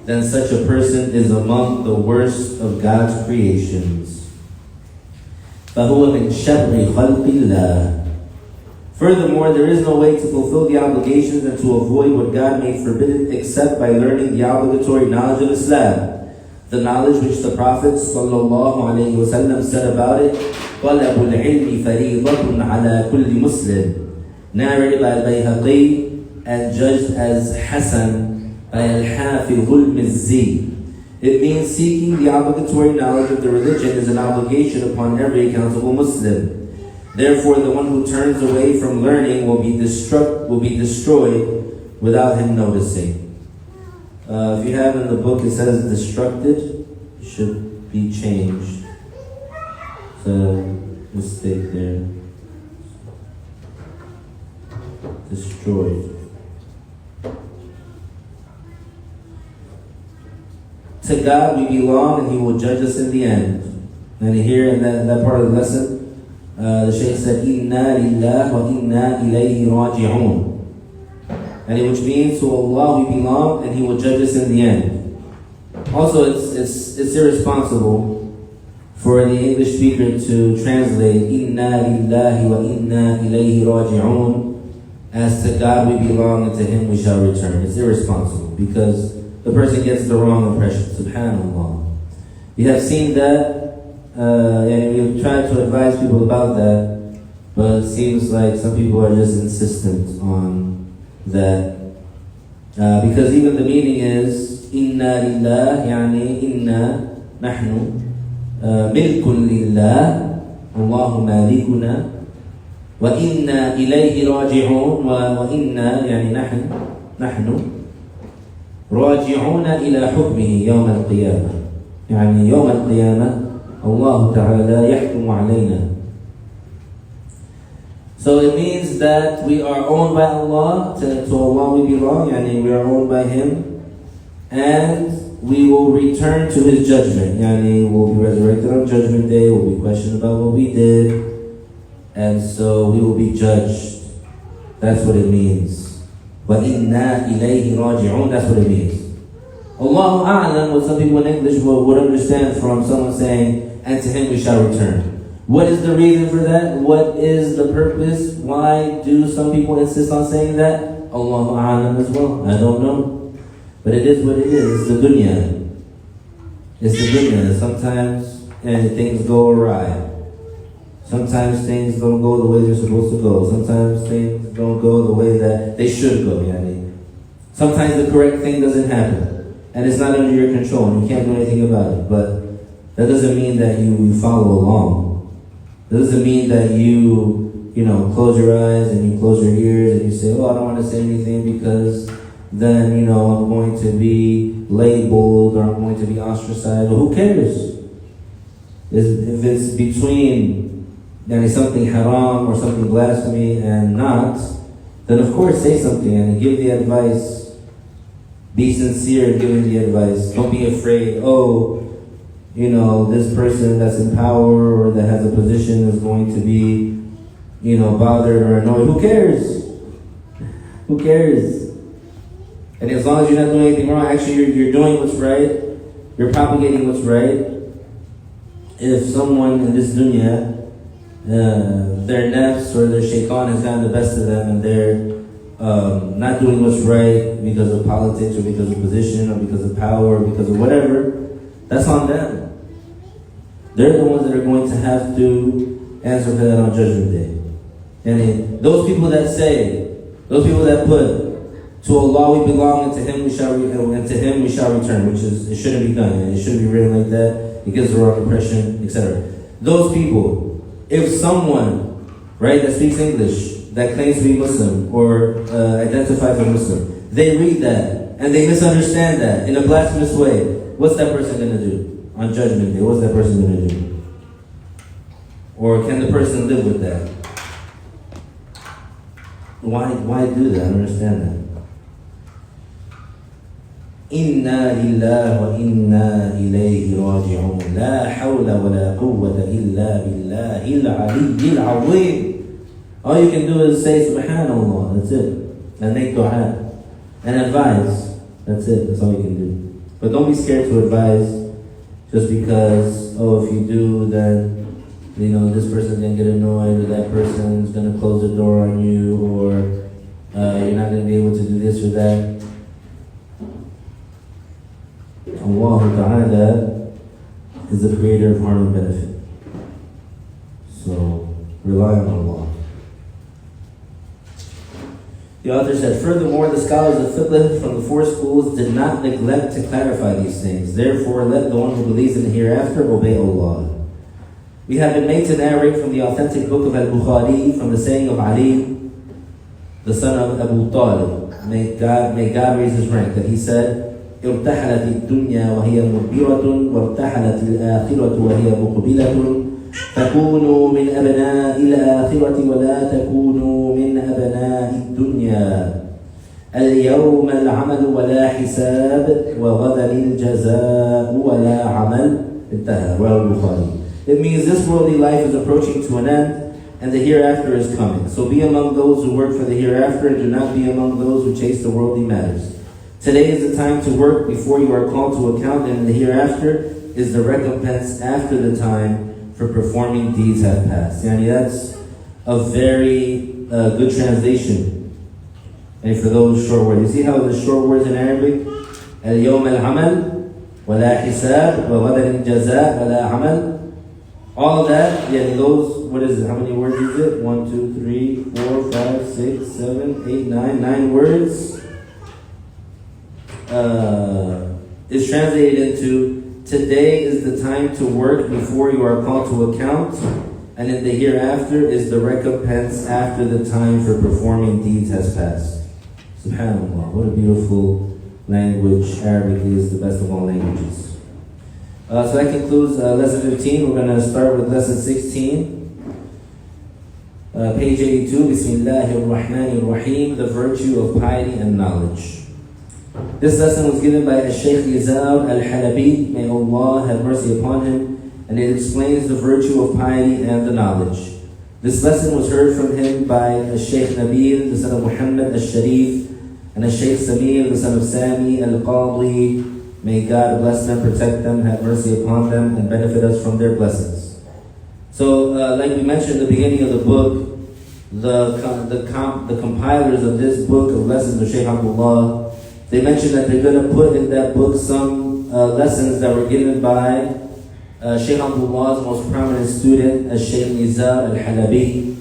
then such a person is among the worst of God's creations. فَهُوَ مِنْ شَرِّ خَلْقِ اللَّهِ. Furthermore, there is no way to fulfill the obligations and to avoid what God made forbidden except by learning the obligatory knowledge of Islam, the knowledge which the Prophet ﷺ said about it, طَلَبُ الْعِلْمِ فَرِيضَةٌ عَلَى كُلِّ مُسْلِمٍ, narrated by Al-Bayhaqi and judged as Hasan by Al-Hafiz al-Mizzi. It means seeking the obligatory knowledge of the religion is an obligation upon every accountable Muslim. Therefore, the one who turns away from learning will be destroyed without him noticing. If you have in the book, it says destructed, it should be changed. It's a mistake there. Destroyed. To God we belong, and He will judge us in the end. And here in that part of the lesson, the Shaykh said, "Inna lillah wa inna ilayhi raji'un," and which means to Allah we belong, and He will judge us in the end. Also, it's irresponsible for the English speaker to translate "Inna lillahi wa inna ilayhi raji'un" as to God we belong and to Him we shall return. It's irresponsible because the person gets the wrong impression. Subhanallah. We have seen that, and we've tried to advise people about that, but it seems like some people are just insistent on that. Because even the meaning is Inna lillah, yani inna nahnu milkun lillah, Allahu malikuna, wa inna ilayhi raji'un, wa inna yani nahnu راجعون إلى حكمه يوم القيامة. يعني يوم القيامة الله تعالى يحكم علينا. So it means that we are owned by Allah, to Allah we belong, yani we are owned by Him, and we will return to His judgment. Yani we'll be resurrected on Judgment Day, we'll be questioned about what we did, and so we will be judged. That's what it means. وَإِنَّا إِلَيْهِ رَاجِعُونَ. That's what it means. Allahu A'lam, what some people in English would understand from someone saying, and to him we shall return. What is the reason for that? What is the purpose? Why do some people insist on saying that? Allahu A'lam as well. I don't know. But it is what it is. It's the dunya. It's the dunya. Sometimes things go awry. Sometimes things don't go the way they're supposed to go. Sometimes things don't go the way that they should go. Sometimes the correct thing doesn't happen. And it's not under your control. And you can't do anything about it. But that doesn't mean that you follow along. That doesn't mean that you close your eyes and you close your ears and you say, oh, I don't want to say anything because then, I'm going to be labeled or I'm going to be ostracized. Well, who cares? If it's between something haram or something blasphemy and not, then of course say something and give the advice. Be sincere in giving the advice. Don't be afraid, this person that's in power or that has a position is going to be, bothered or annoyed. Who cares? Who cares? And as long as you're not doing anything wrong, actually you're doing what's right. You're propagating what's right. If someone in this dunya, their nafs or their shaitan has gotten the best of them and they're not doing what's right because of politics or because of position or because of power or because of whatever, that's on them. They're the ones that are going to have to answer for that on Judgment Day. And those people that put, to Allah we belong and to Him we shall return, which is, it shouldn't be done, and it shouldn't be written like that. It gives the wrong impression, etc. Those people, if someone, that speaks English, that claims to be Muslim or identifies as Muslim, they read that and they misunderstand that in a blasphemous way, what's that person going to do on Judgment Day? What's that person going to do? Or can the person live with that? Why do that? I don't understand that. Inna lillahi wa inna ilayhi raji'un. La hawla wa la quwwata illa billahi al-aliyyil azim. All you can do is say subhanallah. That's it. And make dua. And advise. That's it. That's all you can do. But don't be scared to advise just because, if you do, then this person's going to get annoyed, or that person's going to close the door on you, or you're not going to be able to do this or that. Allah Ta'ala is the creator of harm and benefit. So, rely on Allah. The author said, furthermore, the scholars of fiqh from the four schools did not neglect to clarify these things. Therefore, let the one who believes in the hereafter obey Allah. We have been made to narrate from the authentic book of Al-Bukhari from the saying of Ali, the son of Abu Talib, may God raise his rank, that he said, ارتحلت الدنيا وهي مدبرة وارتحلت الآخرة وهي مقبلة فكونوا من أبناء الآخرة ولا تكونوا من أبناء الدنيا اليوم العمل ولا حساب وغدا الجزاء ولا عمل. انتهى. رواه البخاري. It means this worldly life is approaching to an end and the hereafter is coming. So be among those who work for the hereafter and do not be among those who chase the worldly matters. Today is the time to work before you are called to account, and in the hereafter is the recompense after the time for performing deeds have passed. That's a very good translation. And for those short words, you see how the short words in Arabic, al-yawm al-amal, wala hisab, wa ghadan al-jaza, wala amal. All of that, those, what is it? How many words is it? 1, 2, 3, 4, 5, 6, 7, 8, 9. 9 words. Is translated into, today is the time to work before you are called to account, and in the hereafter is the recompense after the time for performing deeds has passed. SubhanAllah, what a beautiful language. Arabic is the best of all languages. So that concludes lesson 15. We're going to start with lesson 16. Page 82, Bismillahir Rahmanir Rahim, the virtue of piety and knowledge. This lesson was given by Shaykh Yazar al-Halabi, may Allah have mercy upon him, and it explains the virtue of piety and the knowledge. This lesson was heard from him by Sheikh Nabil, the son of Muhammad al-Sharif, and Sheikh Samir, the son of Sami al-Qadi. May God bless them, protect them, have mercy upon them, and benefit us from their blessings. So, like we mentioned at the beginning of the book, the compilers of this book of lessons of Shaykh Abdullah, they mentioned that they're going to put in that book some lessons that were given by Shaykh Abdullah's most prominent student, Shaykh Nizar al-Halabi,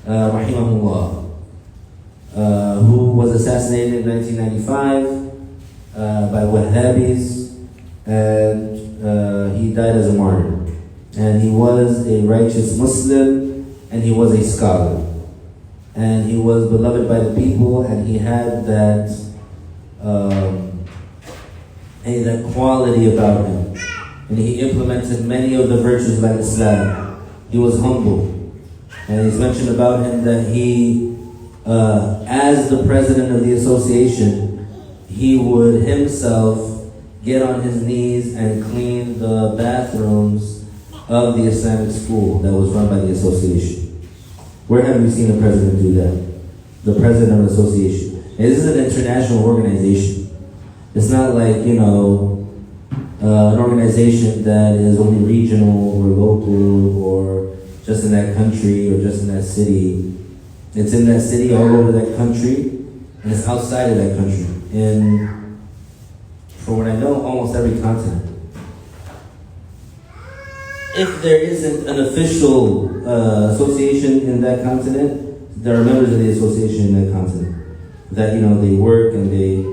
rahimahullah, who was assassinated in 1995 by Wahhabis, and he died as a martyr. And he was a righteous Muslim, and he was a scholar. And he was beloved by the people, and he had that quality about him. And he implemented many of the virtues of Islam. He was humble. And it's mentioned about him that he, as the president of the association, he would himself get on his knees and clean the bathrooms of the Islamic school that was run by the association. Where have you seen a president do that? The president of an association. And this is an international organization. It's not like, an organization that is only regional or local or just in that country or just in that city. It's in that city, all over that country, and it's outside of that country. In, from what I know, almost every continent. If there isn't an official association in that continent, there are members of the association in that continent. That, they work and they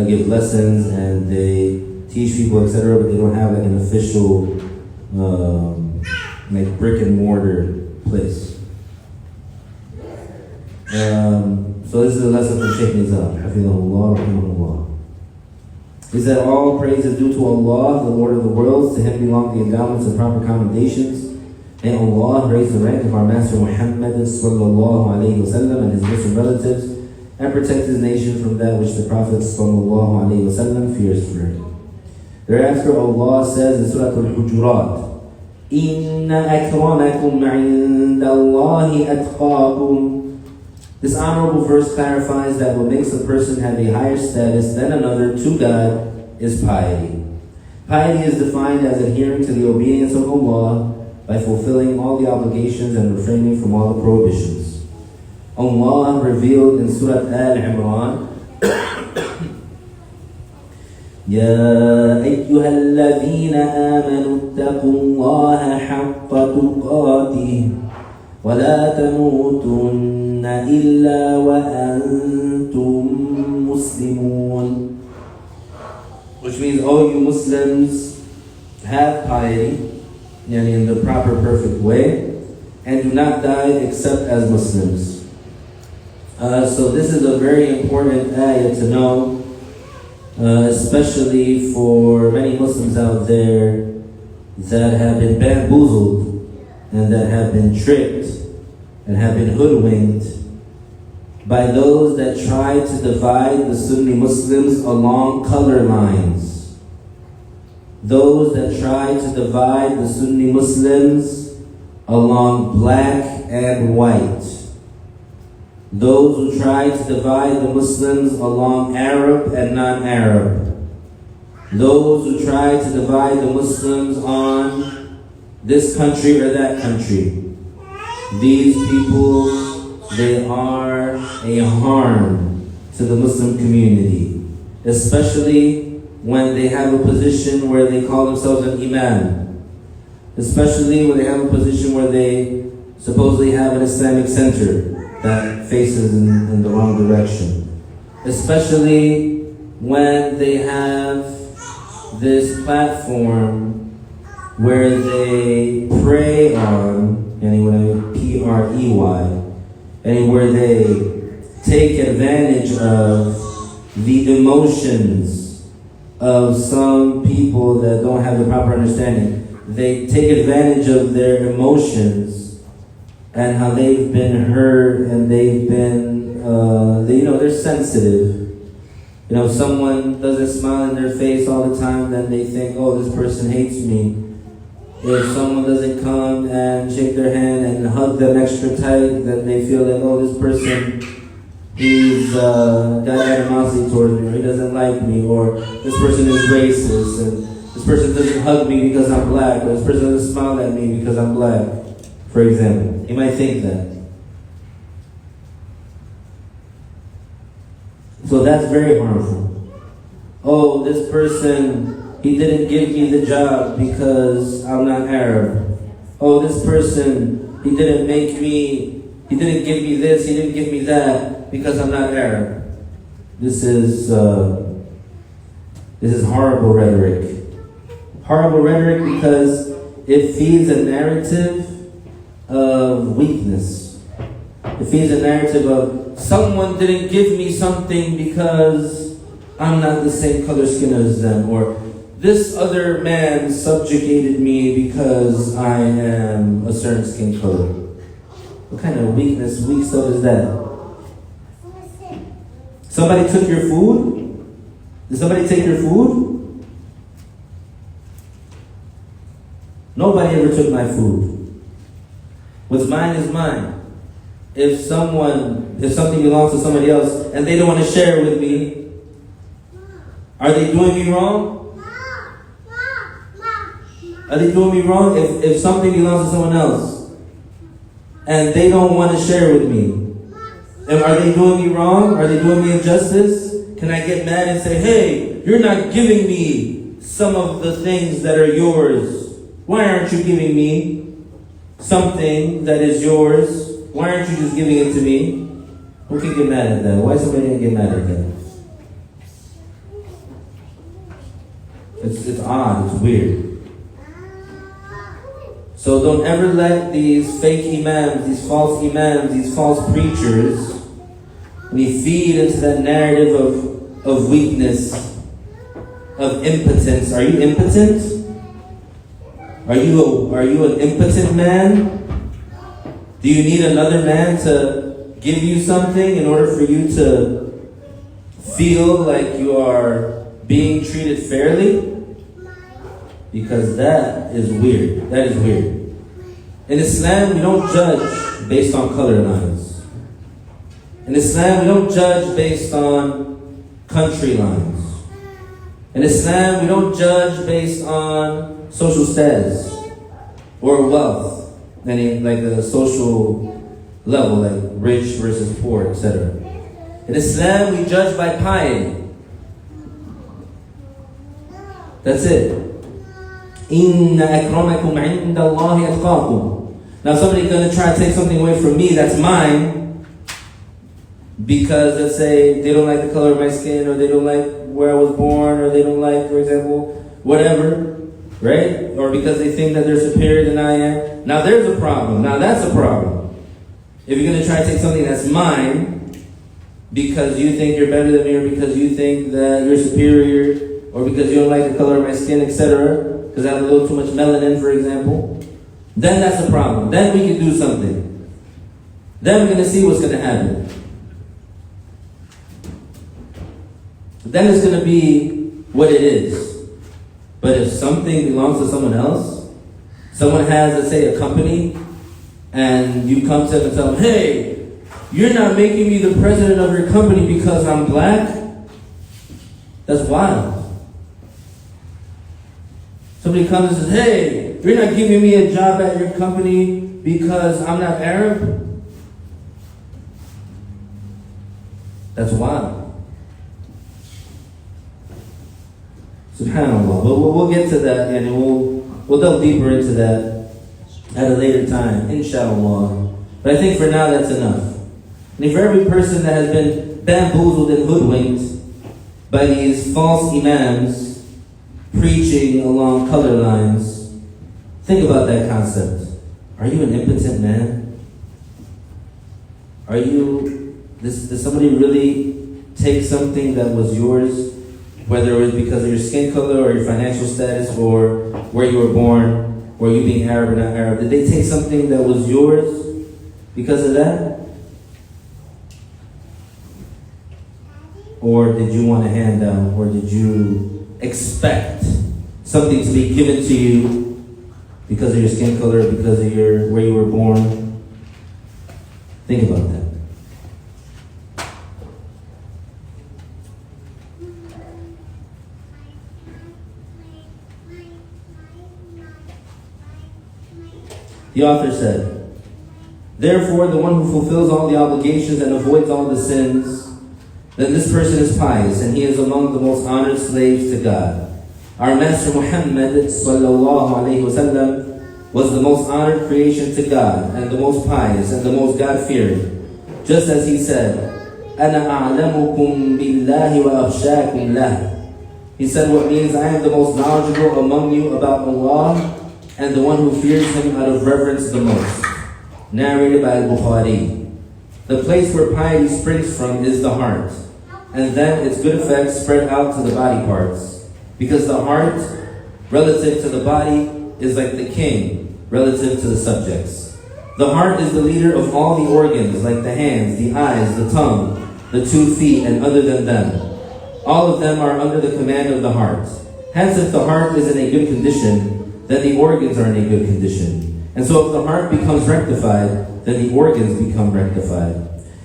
give lessons and they teach people, etc., but they don't have like an official like brick and mortar place. So this is a lesson from Shaykh Nizar, hafidhahullah, rahimahullah. He said, all praise is due to Allah, the Lord of the worlds. To Him belong the endowments and proper commendations. May Allah raise the rank of our Master Muhammad sallallahu alayhi wa sallam and his Muslim relatives, and protect his nation from that which the Prophet sallallahu alayhi wa sallam fears for him. Thereafter, Allah says in Surah Al-Hujurat, Inna akramakum inda Allahi atqakum. This honorable verse clarifies that what makes a person have a higher status than another to God is piety. Piety is defined as adhering to the obedience of Allah by fulfilling all the obligations and refraining from all the prohibitions. Allah revealed in Surah Al-Imran, يا أيها الذين آمنوا اتقوا الله حق تقاته ولا تموتن إلا وأنتم مسلمون. Which means, oh, you Muslims, have piety, in the proper, perfect way, and do not die except as Muslims. So this is a very important ayah to know, especially for many Muslims out there that have been bamboozled and that have been tricked and have been hoodwinked by those that try to divide the Sunni Muslims along color lines. Those that try to divide the Sunni Muslims along black and white. Those who try to divide the Muslims along Arab and non-Arab. Those who try to divide the Muslims on this country or that country. These people, they are a harm to the Muslim community, especially when they have a position where they call themselves an imam, especially when they have a position where they supposedly have an Islamic center that faces in the wrong direction, especially when they have this platform where they prey on, P-R-E-Y, and where they take advantage of the emotions of some people that don't have the proper understanding. They take advantage of their emotions and how they've been hurt and they've been, they're sensitive. If someone doesn't smile in their face all the time, then they think, oh, this person hates me. If someone doesn't come and shake their hand and hug them extra tight, then they feel like, oh, this person, he's got animosity towards me, or he doesn't like me, or this person is racist, and this person doesn't hug me because I'm black, or this person doesn't smile at me because I'm black, for example. You might think that. So that's very harmful. Oh, this person, he didn't give me the job because I'm not Arab. Oh, this person, he didn't give me this, he didn't give me that because I'm not Arab. This is horrible rhetoric. Horrible rhetoric because it feeds a narrative of weakness. It feeds a narrative of someone didn't give me something because I'm not the same color skin as them, or this other man subjugated me because I am a certain skin color. What kind of weak stuff is that? Somebody took your food? Did somebody take your food? Nobody ever took my food. What's mine is mine. If something belongs to somebody else and they don't want to share it with me, are they doing me wrong? Are they doing me wrong? If something belongs to someone else and they don't want to share it with me, are they doing me wrong? Are they doing me injustice? Can I get mad and say, hey, you're not giving me some of the things that are yours. Why aren't you giving me something that is yours? Why aren't you just giving it to me? Who can get mad at that? Why somebody gonna get mad at that? It's odd, it's weird. So don't ever let these fake imams, these false preachers, we feed into that narrative of weakness, of impotence. Are you impotent? Are you an impotent man? Do you need another man to give you something in order for you to feel like you are being treated fairly? Because that is weird. That is weird. In Islam, we don't judge based on color lines. In Islam, we don't judge based on country lines. In Islam, we don't judge based on social status or wealth. Any like the social level, like rich versus poor, etc. In Islam, we judge by piety. That's it. Inna akramakum inda Allahi atqakum. Now, somebody's gonna try to take something away from me that's mine because, let's say, they don't like the color of my skin, or they don't like where I was born, or they don't like, for example, whatever. Right? Or because they think that they're superior than I am. Now there's a problem. Now that's a problem. If you're going to try to take something that's mine because you think you're better than me, or because you think that you're superior, or because you don't like the color of my skin, etc., because I have a little too much melanin, for example, then that's a problem. Then we can do something. Then we're going to see what's going to happen. Then it's going to be what it is. But if something belongs to someone else, someone has, let's say, a company, and you come to them and tell them, hey, you're not making me the president of your company because I'm black? That's wild. Somebody comes and says, hey, you're not giving me a job at your company because I'm not Arab? That's wild. SubhanAllah. But we'll get to that, and we'll delve deeper into that at a later time, inshallah. But I think for now that's enough. And for every person that has been bamboozled and hoodwinked by these false imams preaching along color lines, think about that concept. Are you an impotent man? Does somebody really take something that was yours, whether it was because of your skin color or your financial status or where you were born, or you being Arab or not Arab? Did they take something that was yours because of that? Or did you want a handout? Or did you expect something to be given to you Because of your skin color, because of where you were born. Think about that. The author said, therefore, the one who fulfills all the obligations and avoids all the sins, then this person is pious, and he is among the most honored slaves to God. Our Master Muhammad sallallahu alayhi wasallam was the most honored creation to God, and the most pious, and the most God-fearing. Just as he said, أَنَا أَعْلَمُكُمْ بِاللَّهِ وَأَخْشَاكُمْ لَهُ. He said, what means I am the most knowledgeable among you about Allah, and the one who fears him out of reverence the most. Narrated by Al-Bukhari. The place where piety springs from is the heart, and then its good effects spread out to the body parts. Because the heart, relative to the body, is like the king, relative to the subjects. The heart is the leader of all the organs, like the hands, the eyes, the tongue, the 2 feet, and other than them. All of them are under the command of the heart. Hence, if the heart is in a good condition, then the organs are in a good condition. And so if the heart becomes rectified, then the organs become rectified.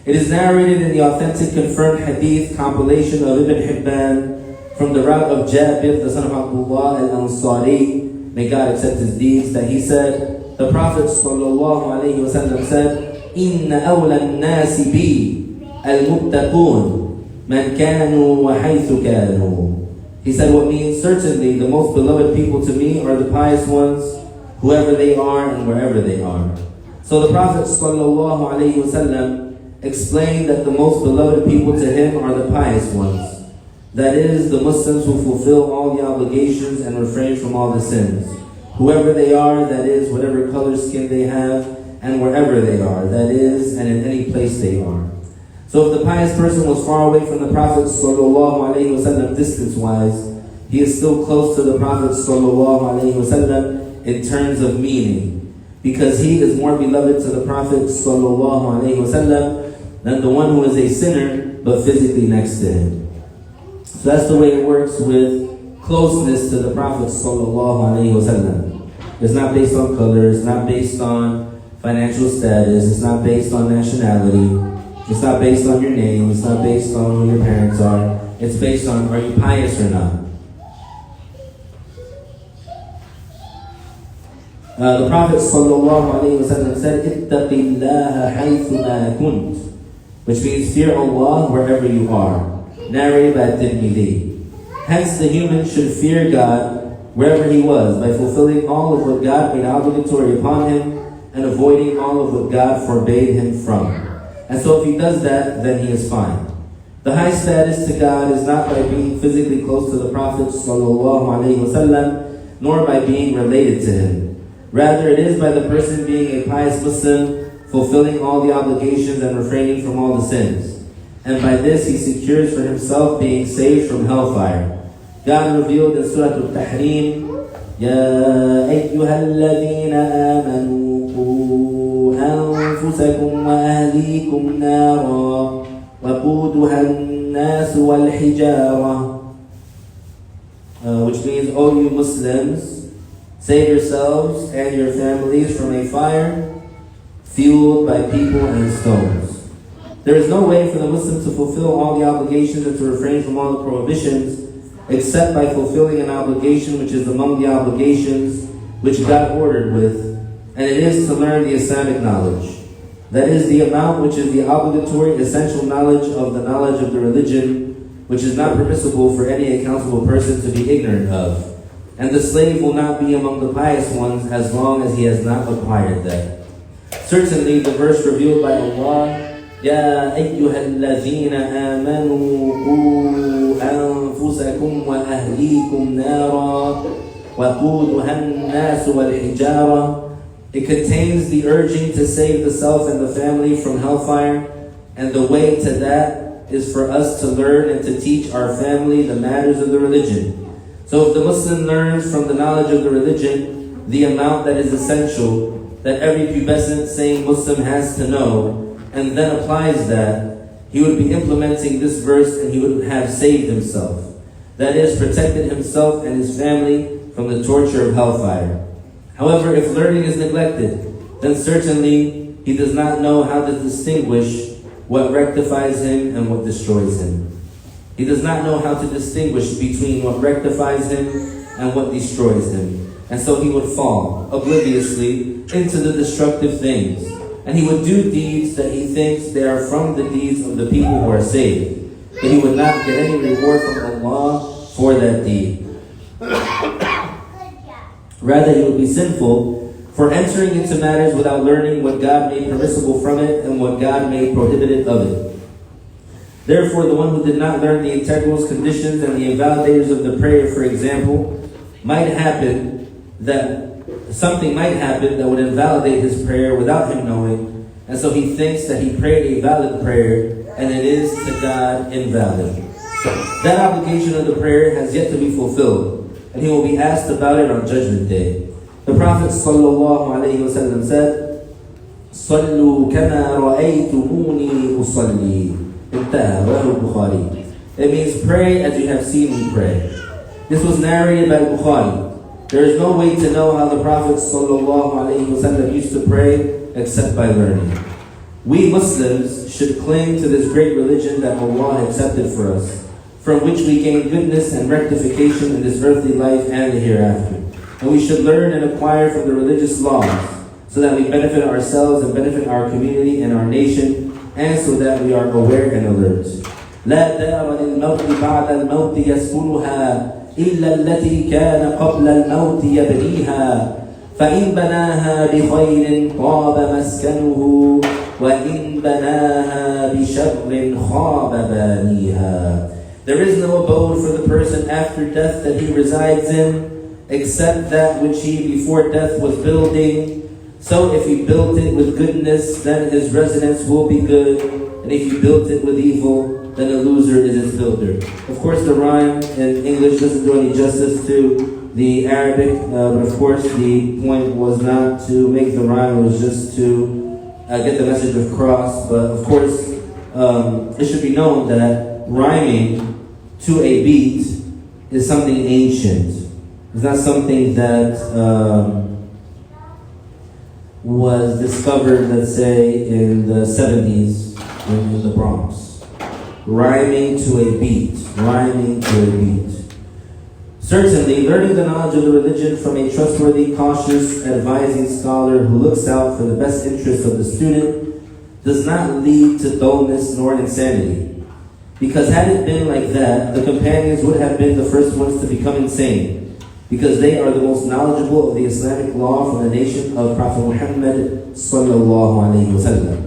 It is narrated in the authentic confirmed hadith compilation of Ibn Hibban from the route of Jabir, the son of Abdullah al-Ansari, may God accept his deeds, that he said, the Prophet ﷺ said, إِنَّ أَوْلَى النَّاسِ بِي الْمُبْتَقُونَ مَنْ كَانُوا وَحَيْثُ كَانُوا. He said, what means, certainly the most beloved people to me are the pious ones, whoever they are and wherever they are. So the Prophet ﷺ explained that the most beloved people to him are the pious ones. That is, the Muslims who fulfill all the obligations and refrain from all the sins. Whoever they are, that is, whatever color skin they have, and wherever they are, that is, and in any place they are. So if the pious person was far away from the Prophet ﷺ distance-wise, he is still close to the Prophet ﷺ in terms of meaning, because he is more beloved to the Prophet ﷺ than the one who is a sinner but physically next to him. So that's the way it works with closeness to the Prophet ﷺ. It's not based on color, it's not based on financial status, it's not based on nationality. It's not based on your name. It's not based on who your parents are. It's based on, are you pious or not? The Prophet ﷺ said, اتَّقِ اللَّهَ حَيْثُ مَا كُنْتَ, which means fear Allah wherever you are. Narrated by Tirmidhi. Hence the human should fear God wherever he was, by fulfilling all of what God made obligatory upon him and avoiding all of what God forbade him from. And so if he does that, then he is fine. The high status to God is not by being physically close to the Prophet ﷺ, nor by being related to him. Rather, it is by the person being a pious Muslim, fulfilling all the obligations and refraining from all the sins. And by this he secures for himself being saved from hellfire. God revealed in Surah Al-Tahrim, يَا أَيُّهَا الَّذِينَ آمَنُوا أنفسكم وأهليكم نارا وقودها الناس والحجارة, which means, O you Muslims, save yourselves and your families from a fire fueled by people and stones. There is no way for the Muslim to fulfill all the obligations and to refrain from all the prohibitions except by fulfilling an obligation which is among the obligations which God ordered with, and it is to learn the Islamic knowledge. That is the amount which is the obligatory essential knowledge of the knowledge of the religion, which is not permissible for any accountable person to be ignorant of. And the slave will not be among the pious ones as long as he has not acquired that. Certainly the verse revealed by Allah, يَا أَيُّهَا الَّذِينَ آمَنُوا قُوا أَنفُسَكُمْ وَأَهْلِيكُمْ نَارًا وَقُودُهَا النَّاسُ وَالْحِجَارَةُ. It contains the urging to save the self and the family from hellfire, and the way to that is for us to learn and to teach our family the matters of the religion. So if the Muslim learns from the knowledge of the religion the amount that is essential, that every pubescent sane Muslim has to know, and then applies that, he would be implementing this verse and he would have saved himself. That is, protected himself and his family from the torture of hellfire. However, if learning is neglected, then certainly he does not know how to distinguish what rectifies him and what destroys him. He does not know how to distinguish between what rectifies him and what destroys him. And so he would fall obliviously into the destructive things. And he would do deeds that he thinks they are from the deeds of the people who are saved. But he would not get any reward from Allah for that deed. Rather, he would be sinful for entering into matters without learning what God made permissible from it and what God made prohibited of it. Therefore, the one who did not learn the integrals, conditions, and the invalidators of the prayer, for example, something might happen that would invalidate his prayer without him knowing, and so he thinks that he prayed a valid prayer, and it is to God invalid. That obligation of the prayer has yet to be fulfilled, and he will be asked about it on Judgment Day. The Prophet ﷺ said, "Sallu kama ra'aytumuni usalli." It means pray as you have seen me pray. This was narrated by Bukhari. There is no way to know how the Prophet ﷺ used to pray except by learning. We Muslims should cling to this great religion that Allah accepted for us, from which we gain goodness and rectification in this earthly life and the hereafter. And we should learn and acquire from the religious laws, so that we benefit ourselves and benefit our community and our nation, and so that we are aware and alert. لا دار للموت بعد الموت يسكنها إلا التي كان قبل الموت يبنيها فإن بناها بخير طاب مسكنه وإن بناها بشر خاب بانيها. There is no abode for the person after death that he resides in, except that which he before death was building. So if he built it with goodness, then his residence will be good. And if he built it with evil, then a loser is its builder. Of course, the rhyme in English doesn't do any justice to the Arabic. But of course, the point was not to make the rhyme. It was just to get the message across. But of course, it should be known that rhyming to a beat is something ancient. It's not something that was discovered, let's say, in the 70s in the Bronx. Rhyming to a beat. Rhyming to a beat. Certainly, learning the knowledge of the religion from a trustworthy, cautious, advising scholar who looks out for the best interest of the student does not lead to dullness nor insanity. Because had it been like that, the companions would have been the first ones to become insane, because they are the most knowledgeable of the Islamic law from the nation of Prophet Muhammad sallallahu alaihi wasallam.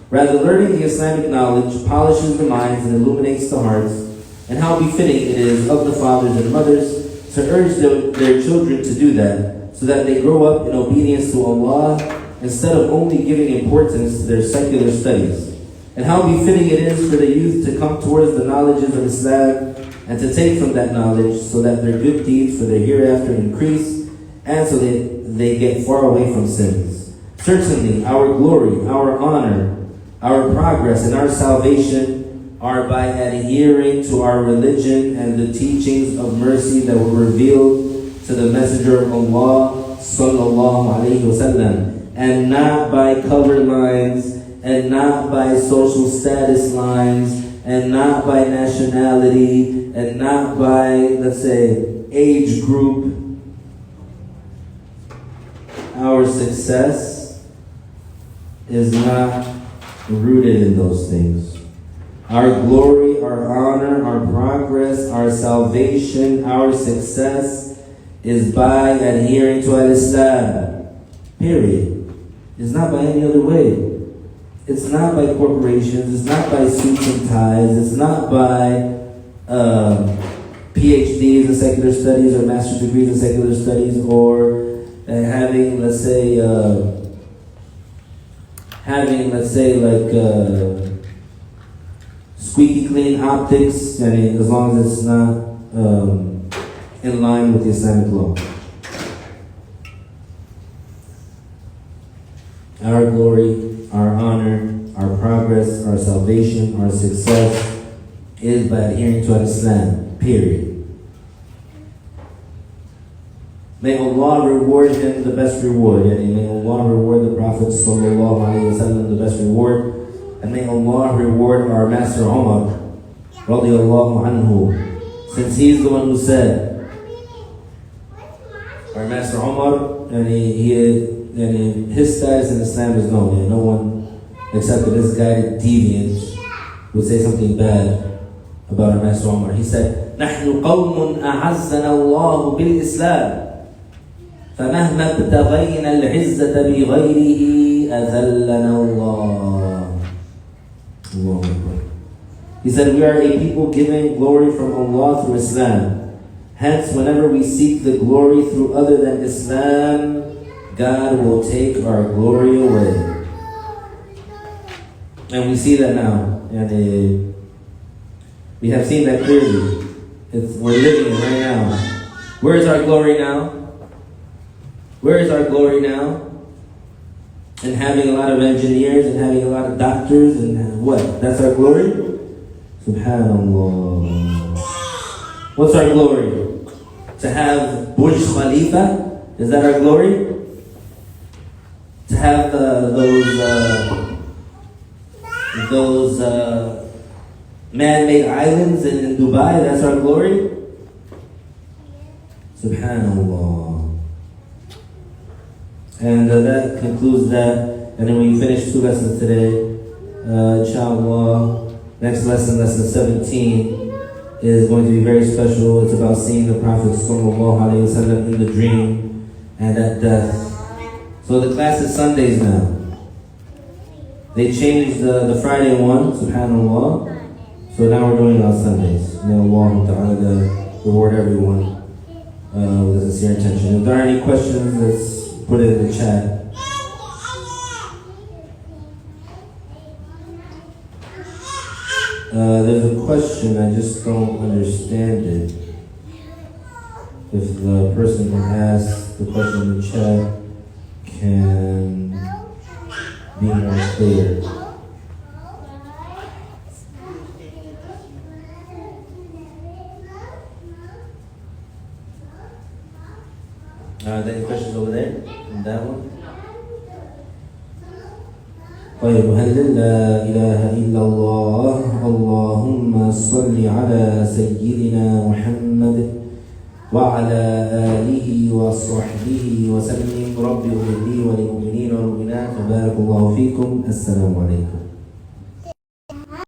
Rather, learning the Islamic knowledge polishes the minds and illuminates the hearts, and how befitting it is of the fathers and mothers to urge their children to do that, so that they grow up in obedience to Allah instead of only giving importance to their secular studies. And how befitting it is for the youth to come towards the knowledges of Islam and to take from that knowledge, so that their good deeds for their hereafter increase, and so that they get far away from sins. Certainly, our glory, our honor, our progress, and our salvation are by adhering to our religion and the teachings of mercy that were revealed to the Messenger of Allah sallallahu alaihi wasallam, and not by color lines, and not by social status lines, and not by nationality, and not by, let's say, age group. Our success is not rooted in those things. Our glory, our honor, our progress, our salvation, our success is by adhering to Al-Islam. Period. It's not by any other way. It's not by corporations, it's not by suits and ties, it's not by PhDs in secular studies or master's degrees in secular studies, or having, let's say, squeaky clean optics, and as long as it's not in line with the Islamic law. Our glory, our honor, our progress, our salvation, our success is by adhering to Islam, period. May Allah reward him the best reward. Yani may Allah reward the Prophet sallallahu alaihi wasallam the best reward. And may Allah reward our Master Umar radiallahu anhu. Since he's the one who said, our Master Umar, and his status in Islam is known. And no one except for this guy, deviant, would say something bad about our Master Umar. He said, نحن قوم أعزنا الله بالإسلام فمهما ابتغينا العزة بغيره أذلنا الله. He said, we are a people giving glory from Allah through Islam. Hence, whenever we seek the glory through other than Islam, God will take our glory away. And we see that now. And we have seen that clearly. We're living it right now. Where is our glory now? Where is our glory now? And having a lot of engineers and having a lot of doctors and what? That's our glory? Subhanallah. What's our glory? To have Burj Khalifa? Is that our glory? To have those man-made islands in Dubai, that's our glory? Subhanallah. And that concludes that. And then we finish 2 lessons today. Inshallah. Next lesson, lesson 17, is going to be very special. It's about seeing the Prophet ﷺ in the dream and at death. So the class is Sundays now. They changed the Friday one, subhanAllah. So now we're doing it on Sundays. May Allah Ta'ala reward everyone with a sincere intention. If there are any questions, let's put it in the chat. There's a question, I just don't understand it. If the person who asked the question in the chat can be more clear. Are there any questions over there? In that one? طيب هل لا إله إلا الله اللهم صل على سيدنا محمد وعلى آله وصحبه وسلم رب اغفر لي وللمؤمنين والمؤمنات وبارك الله فيكم. السلام عليكم.